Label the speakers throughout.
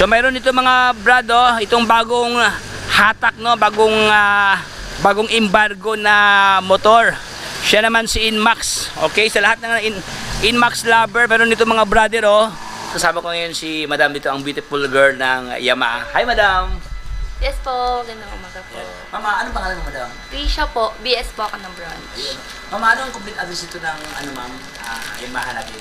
Speaker 1: So mayroon dito mga brado, itong bagong hatak, no, bagong embargo na motor. Siya naman si Inmax. Okay, sa lahat ng Inmax lover, meron dito mga brother, oh. Kasama ko ngayon si Madam dito, ang beautiful girl ng Yamaha. Hi, Madam.
Speaker 2: Yes po, gandang umaga po.
Speaker 1: Mama, anong pangalan mo, Madam?
Speaker 2: Trisha po, BS po ako ng branch.
Speaker 1: Mama, anong complete address ito ng ma'am, Yamaha natin?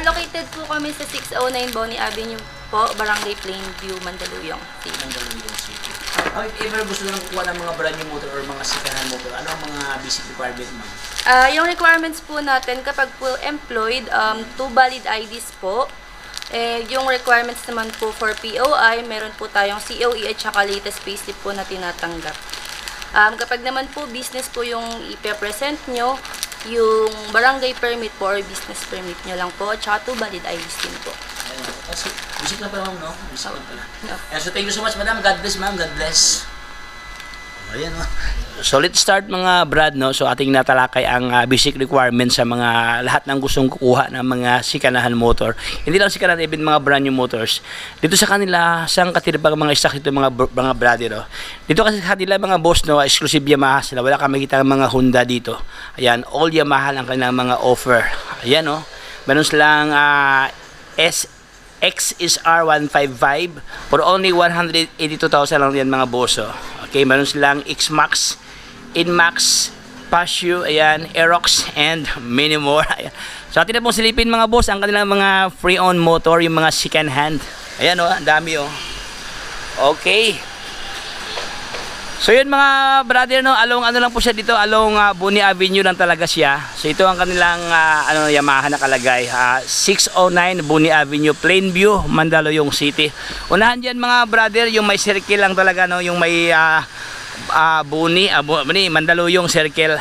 Speaker 2: Located po kami sa 609 Bonnie Avenue po, Barangay Plainview, Mandaluyong City.
Speaker 1: Mandaluyong City. If ever gusto nang kuha ng mga brand new motor or mga second-hand motor, ano ang mga basic requirement, ma'am?
Speaker 2: Yung requirements po natin kapag po employed, 2 valid IDs po. Yung requirements naman po for POI, meron po tayong COE at saka latest payslip po na tinatanggap. Kapag naman po business po yung ipe-present nyo, yung barangay permit po or business permit nyo lang po at saka 2 valid IDs din po.
Speaker 1: Basic lang pala, ma'am, no? Basic lang pala.
Speaker 2: No.
Speaker 1: So thank you so much, Madam. God bless, ma'am. God bless. Ayan, no? So let's start mga brad, no? So ating natalakay ang basic requirements sa mga lahat ng gustong kukuha ng mga sikanahan motor. Hindi lang sikanahan, even mga brand new motors. Dito sa kanila, sang katirapang mga stock dito mga brother, no? Dito kasi sa kanila mga boss, no, exclusive Yamaha sila. Wala kang makita ng mga Honda dito. Ayan, all Yamaha lang kanilang mga offer. Ayan, no? Meron silang XSR 155 for only 182,000 lang yan mga boss, oh. Okay, meron silang X-Max, Inmax, Pasio, ayan, Aerox, and many more. Ayan. So atin na pong silipin mga boss ang kanilang mga free-owned motor, yung mga second hand. Ayan, oh, ang dami, oh. Okay. So yun mga brother, no, along ano lang po siya dito, along Bonnie Avenue lang talaga siya. So ito ang kanilang Yamaha nakalagay, 609 Bonnie Avenue, Plainview, Mandaluyong City. Unahan diyan mga brother, yung may circle lang talaga, no, yung may Bonnie, Mandaluyong circle.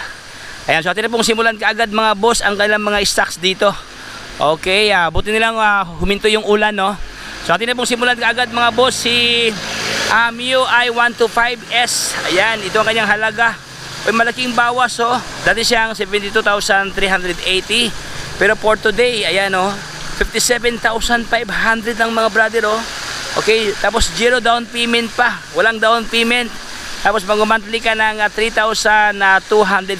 Speaker 1: Ayan, so atin na pong simulan kaagad mga boss ang kanilang mga stocks dito. Okay, buti nilang huminto yung ulan, no. So atin na pong simulan kaagad mga boss si MIUI 125S. Ayan, ito ang kanyang halaga. May malaking bawas, oh. Dati siyang 72,380. Pero for today, ayan, oh, 57,500 ng mga brother, oh. Okay, tapos zero down payment pa. Walang down payment. Tapos mag-monthly ka ng 3,247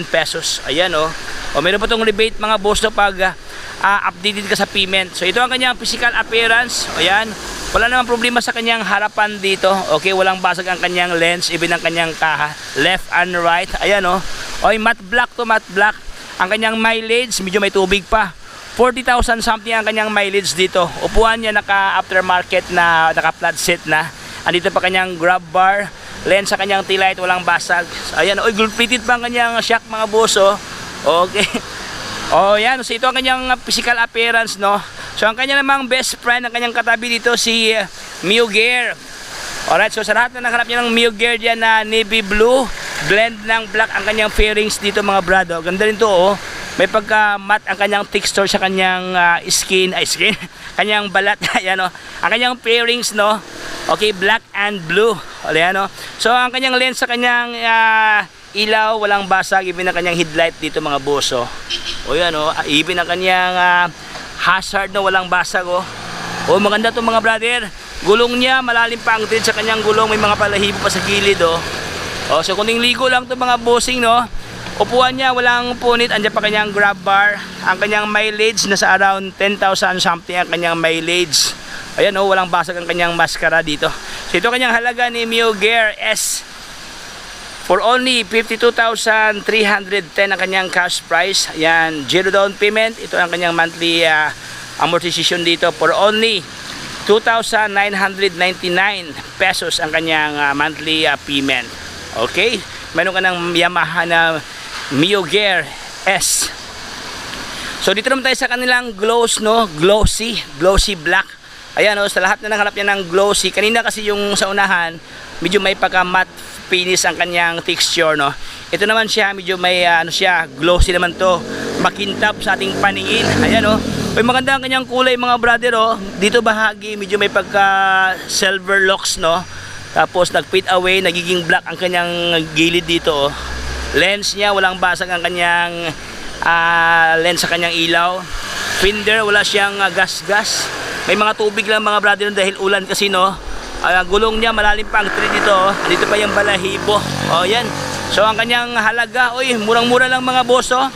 Speaker 1: pesos. Ayan, oh. O meron pa tong rebate mga boss, no, pag updated ka sa payment. So ito ang kanyang physical appearance. Ayan. Wala namang problema sa kanyang harapan dito. Okay, walang basag ang kanyang lens, even ang kanyang kaha, left and right. Ayan, oh. Oy, matte black to matte black. Ang kanyang mileage, medyo may tubig pa. 40,000 something ang kanyang mileage dito. Upuan niya naka aftermarket na, naka flat seat na. Andito pa kanyang grab bar, lens sa kanyang tail light, walang basag. Ayan, oy, gold plated pa ang kanyang shock mga boss, oh. Okay. Oh, yan. So ito ang kanyang physical appearance, no. So ang kanya namang best friend, ang kanyang katabi dito si Mio Gear. Alright, so sa lahat na nakaharap niya ng Mio Gear dyan na navy blue, blend ng black ang kanyang fairings dito mga brado. Ganda rin to, oh. May pagka matte ang kanyang texture sa kanyang skin, kanyang balat. Ayan, oh. Ang kanyang fairings, no. Okay, black and blue. Ayan, oh. So ang kanyang lens sa kanyang ilaw, walang basag, even ang kanyang headlight dito mga boss, oh. O yan, oh, even ang kanyang hazard na walang basag, oh. Oh, maganda to mga brother. Gulong niya, malalim pa ang thread sa kanyang gulong, may mga palahibo pa sa gilid, oh. Oh, so kuning ligo lang to mga bossing, no. Upuan niya, walang punit, andyan pa kanyang grab bar. Ang kanyang mileage nasa around 10,000 something ang kanyang mileage. Ayan, oh, walang basag ang kanyang maskara dito. So ito kanyang halaga ni Mio Gear S for only 52,310 ang kanyang cash price. Ayan, zero down payment. Ito ang kanyang monthly amortization dito for only 2,999 pesos ang kanyang monthly payment. Okay, meron ka ng Yamaha na Mio Gear S. So dito naman tayo sa kanilang gloss, no, glossy black. Ayan, oh, sa lahat na nangharap niya ng glossy. Kanina kasi yung sa unahan, medyo may pagka matte finish ang kanyang texture, no. Ito naman siya, medyo may glossy naman to, makintab sa ating paningin. Ayan, oh. May maganda ang kanyang kulay mga brother, oh. Dito bahagi medyo may pagka silver locks, no. Tapos nag-fade away, nagiging black ang kanyang gilid dito, oh. Lens niya, walang basag ang kanyang lens sa kanyang ilaw. Fender, wala siyang gas-gas. may mga tubig lang mga brother dahil ulan kasi no. Gulong niya malalim pa ang tree dito. Dito pa yung balahibo. Oh, yan. So ang kanyang halaga, oy, murang-mura lang mga boss, oh.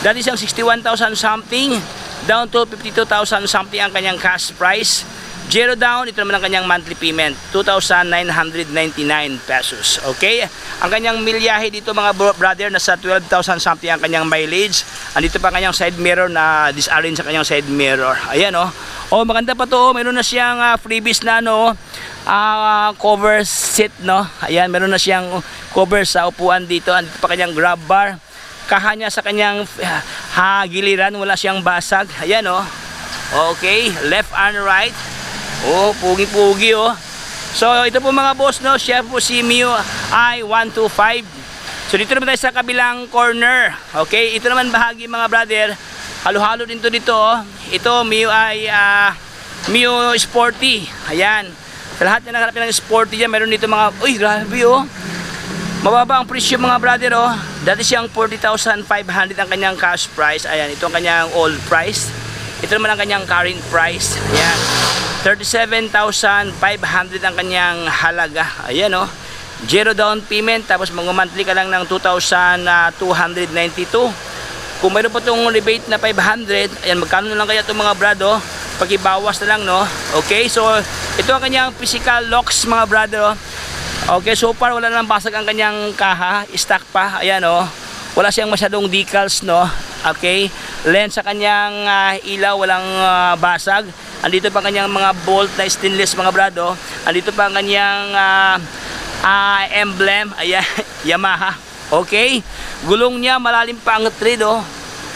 Speaker 1: Dati siyang 61,000 something down to 52,000 something ang kanyang cash price. Zero down, ito naman ang kanyang monthly payment, 2,999 pesos. Okay? Ang kanyang milyahe dito mga brother, nasa 12,000 something ang kanyang mileage. Andito pa ang kanyang side mirror na disarrange sa kanyang side mirror. Ayan, oh. Oh, maganda pa to. Meron na siyang freebies na no, cover seat, no. Ayan, meron na siyang cover sa upuan dito. Andito pa kanyang grab bar. Kaha niya sa kanyang giliran, wala siyang basag. Ayan, oh. Okay, left and right. Oh, pugi-pugi, oh. So, ito po mga boss, no, siya po si MIUI 125. So, dito naman tayo sa kabilang corner. Okay, ito naman bahagi mga brother. Halo-halo din to dito, oh. Ito, MIUI Sporty. Ayan. Sa lahat na nakalapin ng Sporty dyan, meron dito mga, uy, grabe, oh. Mababa ang presyo mga brother, oh. Dati siyang 40,500 ang kanyang cash price. Ayan, ito ang kanyang old price. Ito naman ang kanyang current price. Ayan. 37,500 ang kanyang halaga. Ayan, oh. Zero down payment, tapos mag-monthly ka lang ng 2,292. Kung mayroon pa itong rebate na 500, ayan, magkano na lang kaya itong mga brado? Pag-ibawas na lang, no? Okay, so ito ang kanyang physical locks mga brado. Okay, so far wala namang basag ang kanyang kaha, stock pa. Ayan, oh. Wala siyang masyadong decals, no? Okay, lens sa kanyang ilaw, walang basag. Andito pa kanyang mga bolt na stainless mga brado. Andito pa ang kanyang emblem. Ayan, Yamaha. Okay, gulong niya malalim pa ang thread, oh.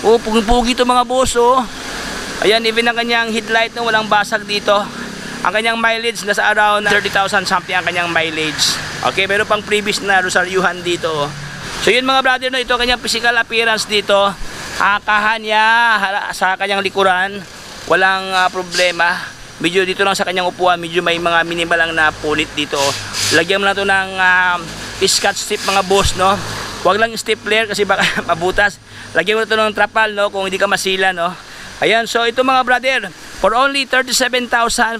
Speaker 1: Oh, pugi-pugi to mga boss, oh. Ayan, even ang kanyang headlight na walang basag dito. Ang kanyang mileage nasa around 30,000 something ang kanyang mileage. Okay, meron pang previous na Rosaryuhan dito, oh. So yun mga brother, no, ito ang kanyang physical appearance dito. Kahan niya sa kanyang likuran, walang problema. Medyo dito lang sa kanyang upuan, medyo may mga minimal lang na punit dito. Lagyan mo na ito ng scotch tape mga boss, no. Huwag lang stapler kasi baka mabutas. Lagyan mo na ito ng trapal, no, kung hindi ka masila, no. Ayan, so ito mga brother, for only 37,500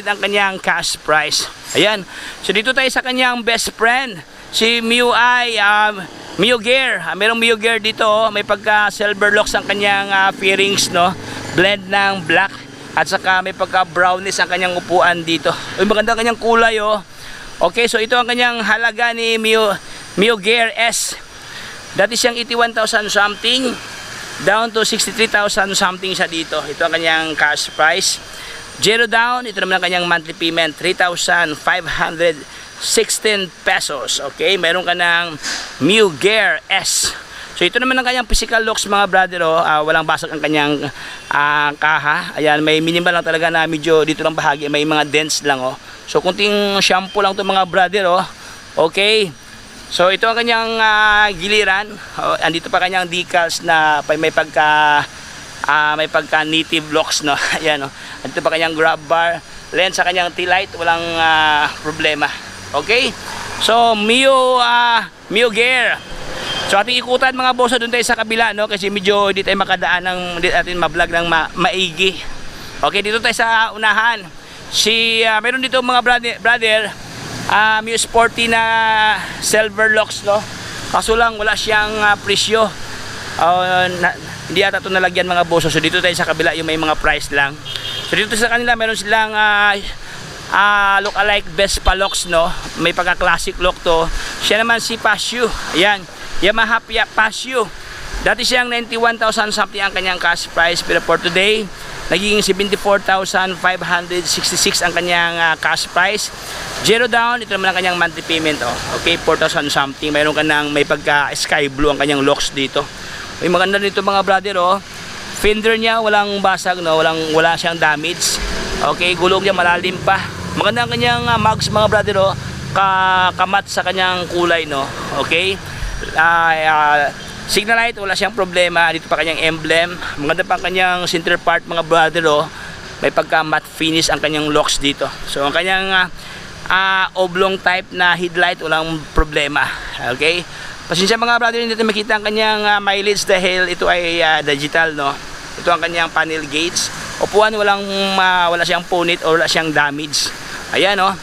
Speaker 1: ang kanyang cash price. Ayan, so dito tayo sa kanyang best friend, si MIUI Mio Gear. Merong Mio Gear dito, oh. May pagka silver locks ang kanyang fairings, no, blend ng black, at saka may pagka brownish ang kanyang upuan dito. Uy, maganda ang kanyang kulay, oh. Okay, so ito ang kanyang halaga ni Mio Gear S. Dati siyang 81,000 something down to 63,000 something siya dito. Ito ang kanyang cash price. Zero down, ito naman ang kanyang monthly payment, 3,516 pesos. Okay, meron ka ng Mio Gear S. So ito naman ang kanyang physical looks mga brother, oh. Walang basag ang kanyang kaha. Ayan, may minimal lang talaga na medyo dito lang bahagi, may mga dents lang, oh. So kunting shampoo lang to mga brother, oh. Okay. So ito ang kanyang giliran. Oh, andito pa kanyang decals na may pagka native locks, no. Ayan, oh. Andito pa kanyang grab bar, lens sa kanyang tail light, walang problema. Okay? So Mio Gear. So ating ikutan mga boss, doon tayo sa kabila, no, kasi medyo hindi tayo makadaan ng, hindi natin ma-vlog ng maigi. Okay, dito tayo sa unahan. Meron dito mga brother, Mio Sporty na silver locks, no. Kaso lang wala siyang presyo. Hindi ata ito nalagyan mga boss. So dito tayo sa kabila, yung may mga price lang. So dito sa kanila meron silang look alike Vespa locks, no. May pagka-classic lock to. Siya naman si Pasio. Ayan, Yamaha Pasio. Dati siyang 91,000 something ang kanyang cash price, pero for today nagiging 74,566 ang kanyang cash price. Zero down, ito naman ang kanyang monthly payment, oh. Okay, 4,000 something. Mayroon ka ng may pagka sky blue ang kanyang locks dito. May maganda nito mga brother, oh. Fender niya walang basag, no, wala siyang damage. Okay, gulong niya malalim pa. Maganda ang kanyang mags mga brother, oh. Kamat sa kanyang kulay, no. Okay. Signal light, wala siyang problema. Dito pa kanyang emblem. Maganda pa ang kanyang center part mga brother, oh. May pagka matte finish ang kanyang locks dito. So ang kanyang oblong type na headlight, walang problema. Okay. Pasensya mga brother, hindi natin makita ang kanyang mileage dahil ito ay digital, no. Ito ang kanyang panel gauge. upuan, wala siyang punit or wala siyang damage. Ayan, oh.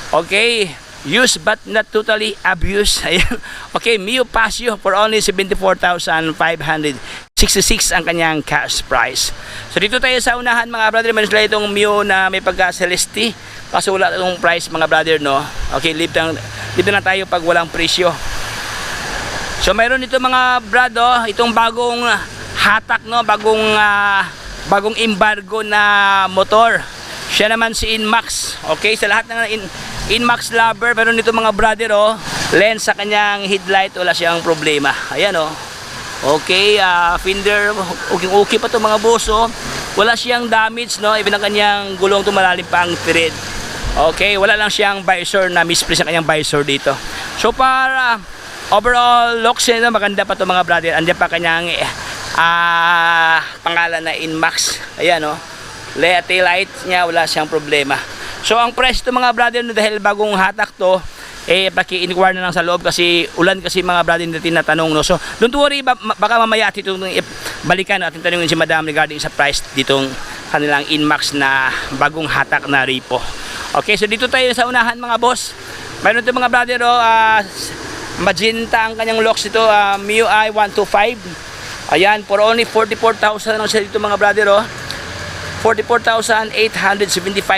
Speaker 1: Okay, use but not totally abused. Ayan. Okay, Mio Pasio for only 74,566 ang kanyang cash price. So dito tayo sa unahan mga brother, meron sila itong Mio na may pagka-Celeste. Kaso wala itong price mga brother, no? Okay, leave na tayo pag walang presyo. So mayroon dito mga brado, itong bagong hatak, no? Bagong embargo na motor. Siya naman si Inmax. Okay, sa lahat ng Inmax lover, meron dito mga brother, oh, lens sa kanyang headlight, wala siyang problema. Ayan, oh. Okay, fender, okay pa to mga boss, oh. Wala siyang damage, no? Even ang kanyang gulong tumalalim pa ang thread. Okay, wala lang siyang visor na mispress ang kanyang visor dito. So para overall looks niya, maganda pa to mga brother. Andiyan pa kanyang pangalan na Inmax. Ayan, oh. Tail light niya, wala siyang problema. So ang price to mga brother, no, dahil bagong hatak to, paki-inquire na lang sa loob kasi ulan kasi mga brother na tinatanong, no. So don't worry, baka mamaya atin itong balikan at tanungin si Madam regarding sa price ditong kanilang Inmax na bagong hatak na repo. Okay, so dito tayo sa unahan mga boss. Mayroon ito mga brother, oh, magenta ang kanyang locks dito, MIUI 125. Ayan, for only 44,000 lang siya dito mga brother, oh. 44,875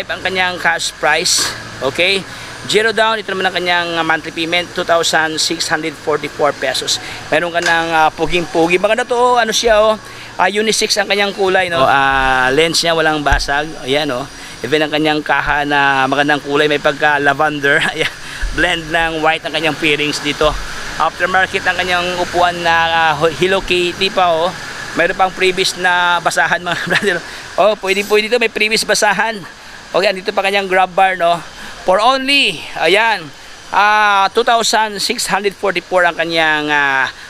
Speaker 1: ang kanyang cash price. Okay, zero down. Ito naman ang kanyang monthly payment, 2,644 pesos. Meron ka ng puging-pugi. Maganda to, ano siya, oh, unisex ang kanyang kulay, no. Lens niya walang basag. Ayan, oh. Even ang kanyang kaha na magandang kulay, may pagka lavender. Blend ng white ang kanyang fairings dito. Aftermarket ang kanyang upuan na Hello Kitty pa, oh. Mayroon pang previous na basahan mga brother. Oh, pwede dito, may previous basahan. Okay, andito pa kanyang grab bar, no. For only, ayan, 2,644 ang kanyang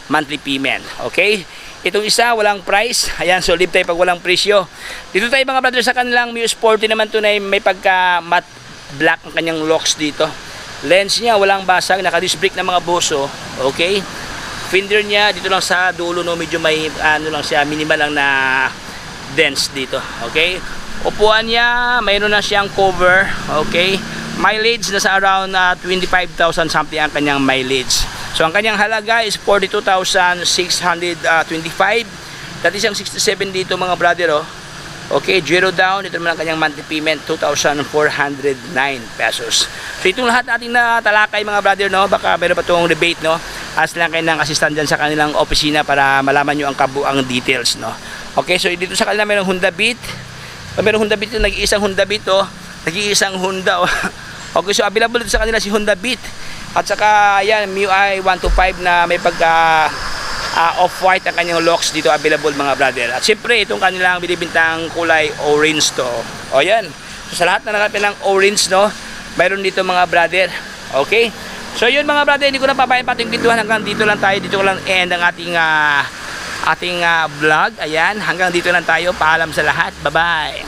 Speaker 1: monthly payment. Okay? Itong isa, walang price. Ayan, so leave tayo pag walang presyo. Dito tayo mga brother sa kanilang Mio Sporty naman to na may pagka matte black ang kanyang locks dito. Lens niya, walang basag, naka-disc brake na mga boso. Okay? Fender niya, dito lang sa dulo, no, medyo may, ano lang siya, minimal lang na dents dito. Okay? Upuan niya, mayroon na siyang cover. Okay? Mileage na sa around 25,000 something ang kanyang mileage. So ang kanyang halaga is 42,625. That is ang 67 dito mga brother, oh. Okay, zero down. Ito naman ang kanyang monthly payment, 2,409 pesos. So itong lahat nating natalakay mga brother, no, baka meron pa itong rebate, no. Ask lang kayo ng assistant dyan sa kanilang opisina para malaman nyo ang kabuang details, no. Okay, so dito sa kanila mayroong Honda Beat. Mayroong Honda Beat, nag-iisang Honda Beat, oh. Nag-iisang Honda, oh. Okay, so available dito sa kanila si Honda Beat. At saka yan, MIUI 125 na may pagka off-white ang kanyang locks dito available mga brother. At siyempre itong kanilang binibintang kulay orange to. O yan. So, sa lahat na nakapin ng orange, no, mayroon dito mga brother. Okay? So yun mga brother, hindi ko na papayin pa ating videohan. Hanggang dito lang tayo. Dito ko lang end ang ating vlog. Ayan, hanggang dito lang tayo. Paalam sa lahat. Bye-bye.